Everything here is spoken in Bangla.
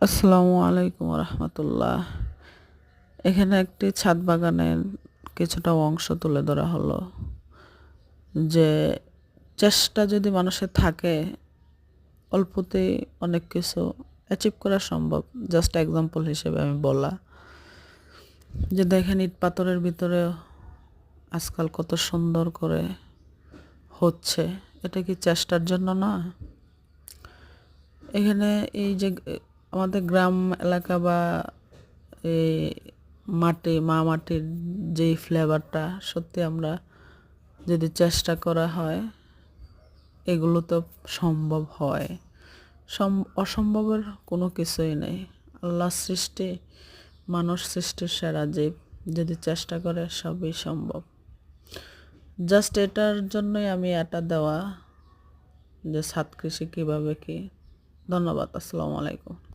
আসসালামু আলাইকুম রহমতুল্লাহ। এখানে একটি ছাদ বাগানের কিছুটা অংশ তুলে ধরা হলো যে চেষ্টা যদি মানুষের থাকে অল্পতেই অনেক কিছু অ্যাচিভ করা সম্ভব। জাস্ট এক্সাম্পল হিসেবে আমি বলা যে দেখেন ইট পাথরের ভিতরে আজকাল কত সুন্দর করে হচ্ছে, এটা কি চেষ্টার জন্য না? এখানে এই যে আমাদের গ্রাম এলাকা বা এই মাটির যেই ফ্লেভারটা সত্যি আমরা যদি চেষ্টা করা হয় এগুলো তো সম্ভব হয়। অসম্ভবের কোনো কিছুই নেই। আল্লাহ সৃষ্টি, মানুষ সৃষ্টির সেরা জীব, যদি চেষ্টা করে সবই সম্ভব। জাস্ট এটার জন্যই আমি এটা দেওয়া যে ছাদ কৃষি কীভাবে কি। ধন্যবাদ। আসসালামু আলাইকুম।